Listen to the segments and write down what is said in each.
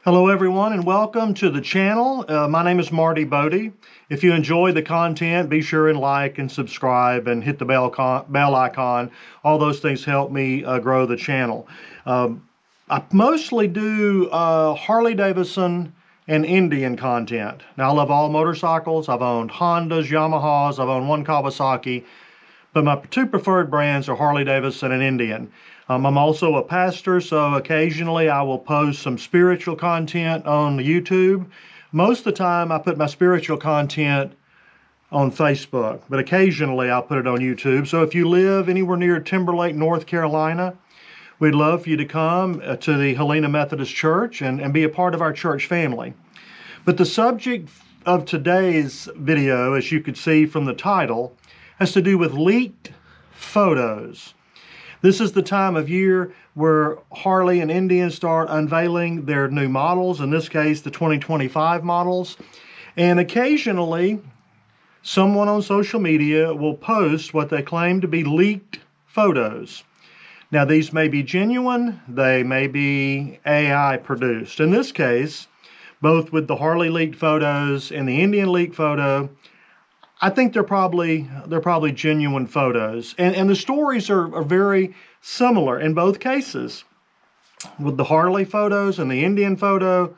Hello everyone and welcome to the channel. My name is Marty Bodie. If you enjoy the content, be sure and like and subscribe and hit the bell icon. All those things help me grow the channel. I mostly do Harley Davidson and Indian content. Now I love all motorcycles. I've owned Hondas, Yamahas, I've owned one Kawasaki, but my two preferred brands are Harley Davidson and Indian. I'm also a pastor, so occasionally I will post some spiritual content on YouTube. Most of the time I put my spiritual content on Facebook, but occasionally I'll put it on YouTube. So if you live anywhere near Timberlake, North Carolina, we'd love for you to come to the Helena Methodist Church and be a part of our church family. But the subject of today's video, as you could see from the title, has to do with leaked photos. This is the time of year where Harley and Indian start unveiling their new models, in this case the 2025 models. And occasionally someone on social media will post what they claim to be leaked photos. Now these may be genuine, they may be AI produced. In this case, both with the Harley leaked photos and the Indian leaked photo, I think they're probably genuine photos. And the stories are very similar in both cases. With the Harley photos and the Indian photo,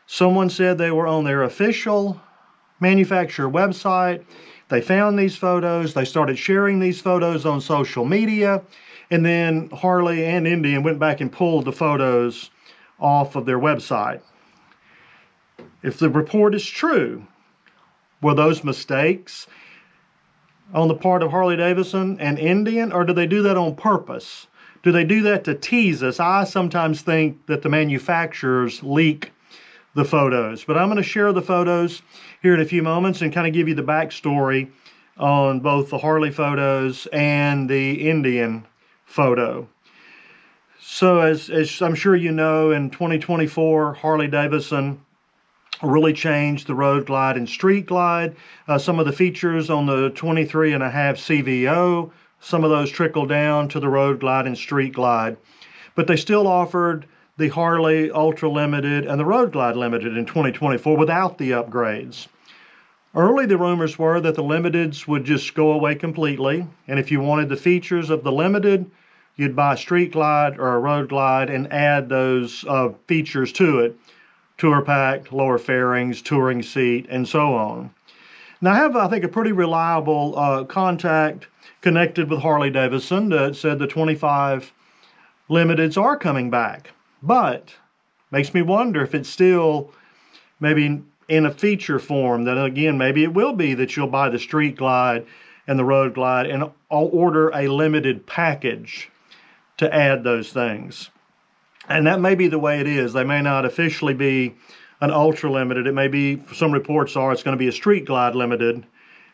someone said they were on their official manufacturer website. They found these photos, they started sharing these photos on social media, and then Harley and Indian went back and pulled the photos off of their website. If the report is true, were those mistakes on the part of Harley Davidson and Indian, or do they do that on purpose? Do they do that to tease us? I sometimes think that the manufacturers leak the photos, but I'm going to share the photos here in a few moments and kind of give you the backstory on both the Harley photos and the Indian photo. So as I'm sure you know, in 2024, Harley Davidson really changed the Road Glide and Street Glide. Some of the features on the 23.5 CVO, some of those trickled down to the Road Glide and Street Glide. But they still offered the Harley Ultra Limited and the Road Glide Limited in 2024 without the upgrades. Early, the rumors were that the Limiteds would just go away completely, and if you wanted the features of the Limited, you'd buy a Street Glide or a Road Glide and add those features to it. Tour pack, lower fairings, touring seat, and so on. Now I have, I think, a pretty reliable contact connected with Harley Davidson that said the 25 Limiteds are coming back, but makes me wonder if it's still maybe in a feature form. That again, maybe it will be that you'll buy the Street Glide and the Road Glide and I'll order a limited package to add those things. And that may be the way it is. They may not officially be an Ultra Limited. It may be, some reports are, it's going to be a Street Glide Limited.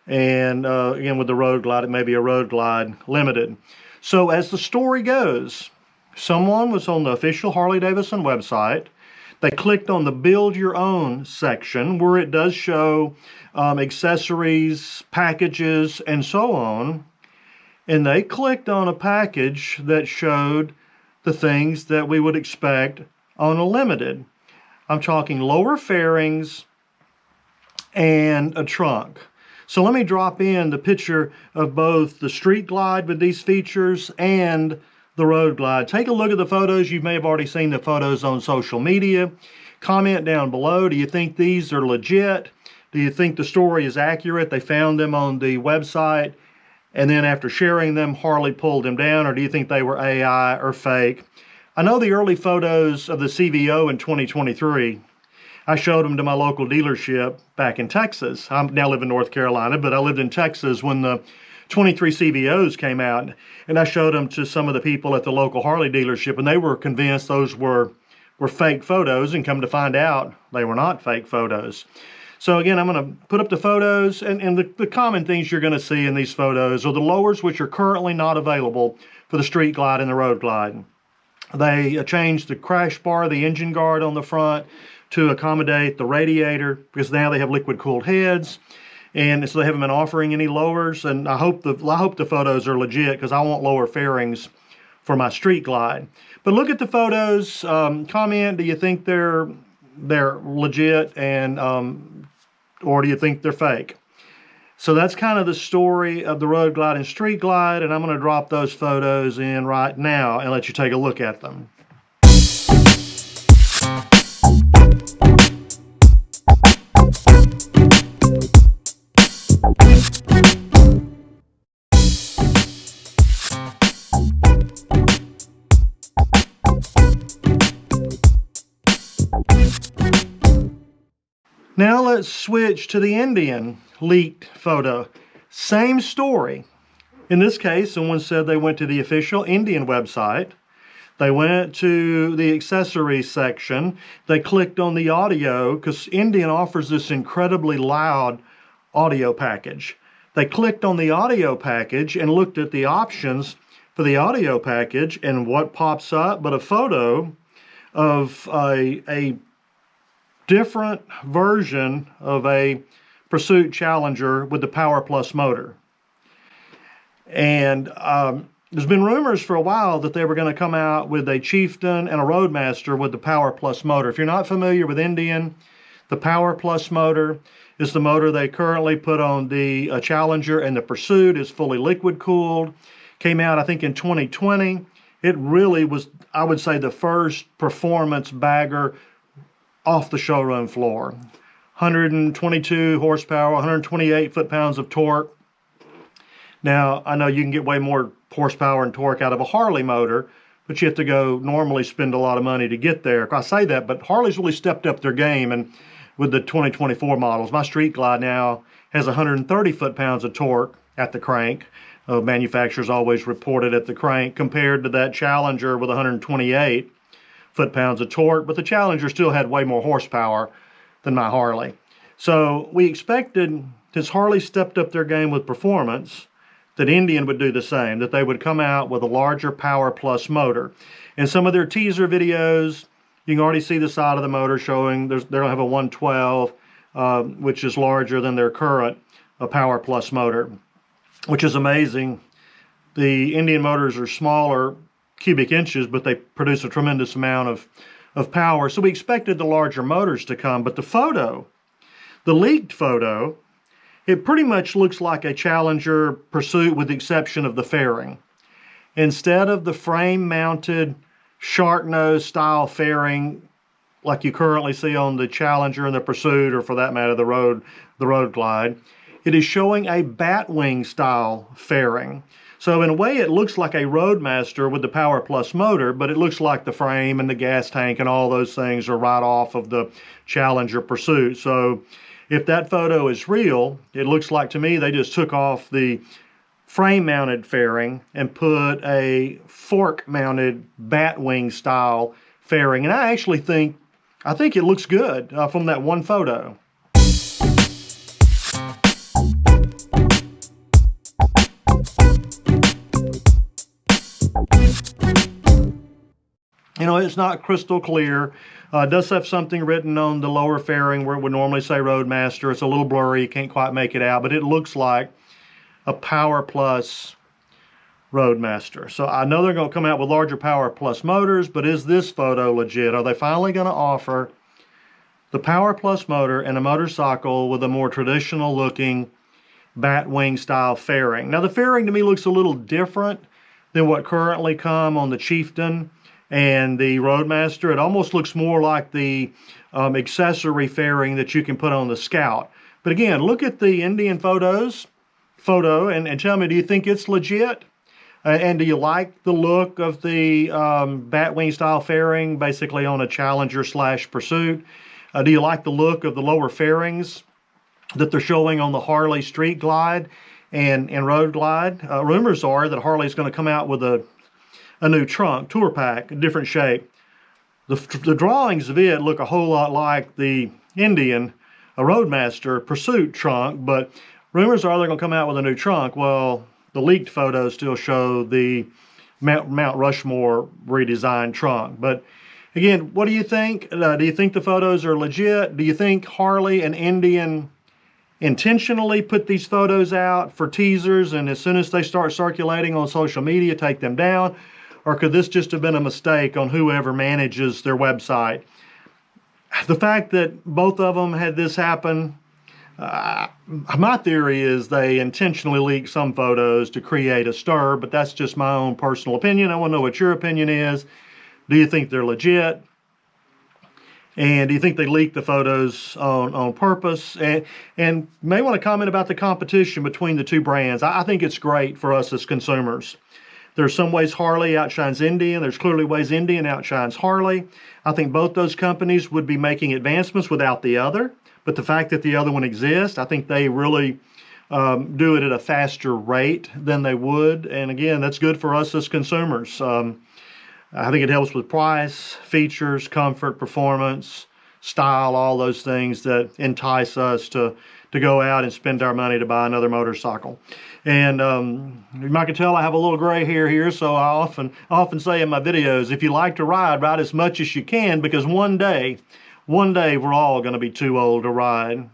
And again, with the Road Glide, it may be a Road Glide Limited. So as the story goes, someone was on the official Harley Davidson website. They clicked on the Build Your Own section where it does show accessories, packages, and so on. And they clicked on a package that showed the things that we would expect on a Limited. I'm talking lower fairings and a trunk. So let me drop in the picture of both the Street Glide with these features and the Road Glide. Take a look at the photos. You may have already seen the photos on social media. Comment down below. Do you think these are legit? Do you think the story is accurate? They found them on the website, and then after sharing them, Harley pulled them down, or do you think they were AI or fake? I know the early photos of the CVO in 2023, I showed them to my local dealership back in Texas. I now live in North Carolina, but I lived in Texas when the 23 CVOs came out, and I showed them to some of the people at the local Harley dealership, and they were convinced those were fake photos, and come to find out they were not fake photos. So again, I'm going to put up the photos, and the common things you're going to see in these photos are the lowers, which are currently not available for the Street Glide and the Road Glide. They changed the crash bar, the engine guard on the front to accommodate the radiator, because now they have liquid cooled heads, and so they haven't been offering any lowers. And I hope the photos are legit, because I want lower fairings for my Street Glide. But look at the photos, comment, do you think they're they're legit, and or do you think they're fake? So that's kind of the story of the Road Glide and Street Glide, and I'm going to drop those photos in right now and let you take a look at them. Now let's switch to the Indian leaked photo. Same story. In this case, someone said they went to the official Indian website. They went to the accessories section. They clicked on the audio because Indian offers this incredibly loud audio package. They clicked on the audio package and looked at the options for the audio package, and what pops up but a photo of a different version of a Pursuit Challenger with the Power Plus motor. And there's been rumors for a while that they were going to come out with a Chieftain and a Roadmaster with the Power Plus motor. If you're not familiar with Indian, the Power Plus motor is the motor they currently put on the Challenger, and the Pursuit is fully liquid cooled. Came out, I think, in 2020. It really was, I would say, the first performance bagger off the showroom floor. 122 horsepower, 128 foot-pounds of torque. Now, I know you can get way more horsepower and torque out of a Harley motor, but you have to go normally spend a lot of money to get there. I say that, but Harley's really stepped up their game, and with the 2024 models. My Street Glide now has 130 foot-pounds of torque at the crank. Manufacturers always reported at the crank, compared to that Challenger with 128 foot-pounds of torque, but the Challenger still had way more horsepower than my Harley. So we expected, since Harley stepped up their game with performance, that Indian would do the same, that they would come out with a larger Power Plus motor. In some of their teaser videos, you can already see the side of the motor showing they'll have a 112, which is larger than their current Power Plus motor, which is amazing. The Indian motors are smaller cubic inches, but they produce a tremendous amount of power. So we expected the larger motors to come, but the photo, the leaked photo, it pretty much looks like a Challenger Pursuit with the exception of the fairing. Instead of the frame-mounted shark nose style fairing like you currently see on the Challenger and the Pursuit, or for that matter the Road Glide, it is showing a batwing style fairing. So in a way it looks like a Roadmaster with the Power Plus motor, but it looks like the frame and the gas tank and all those things are right off of the Challenger Pursuit. So if that photo is real, it looks like to me they just took off the frame-mounted fairing and put a fork-mounted batwing style fairing. And I actually think it looks good from that one photo. You know, it's not crystal clear. It does have something written on the lower fairing where it would normally say Roadmaster. It's a little blurry, you can't quite make it out, but it looks like a Power Plus Roadmaster. So I know they're going to come out with larger Power Plus motors, but is this photo legit? Are they finally going to offer the Power Plus motor and a motorcycle with a more traditional looking batwing style fairing? Now the fairing to me looks a little different than what currently come on the Chieftain and the Roadmaster. It almost looks more like the accessory fairing that you can put on the Scout. But again, look at the Indian photo and tell me, do you think it's legit? And do you like the look of the batwing style fairing, basically on a Challenger / Pursuit? Do you like the look of the lower fairings that they're showing on the Harley Street Glide and Road Glide? Rumors are that Harley's going to come out with a new trunk, tour pack, a different shape. The drawings of it look a whole lot like the Indian, a Roadmaster Pursuit trunk, but rumors are they're going to come out with a new trunk. Well, the leaked photos still show the Mount Rushmore redesigned trunk. But again, what do you think? Do you think the photos are legit? Do you think Harley and Indian intentionally put these photos out for teasers, and as soon as they start circulating on social media, take them down? Or could this just have been a mistake on whoever manages their website? The fact that both of them had this happen, my theory is they intentionally leaked some photos to create a stir, but that's just my own personal opinion. I want to know what your opinion is. Do you think they're legit? And do you think they leaked the photos on purpose? And may want to comment about the competition between the two brands. I think it's great for us as consumers. There's some ways Harley outshines Indian. There's clearly ways Indian outshines Harley. I think both those companies would be making advancements without the other. But the fact that the other one exists, I think they really do it at a faster rate than they would. And again, that's good for us as consumers. I think it helps with price, features, comfort, performance, style, all those things that entice us to go out and spend our money to buy another motorcycle. And you might can tell I have a little gray hair here, so I often say in my videos, if you like to ride, ride as much as you can, because one day we're all going to be too old to ride.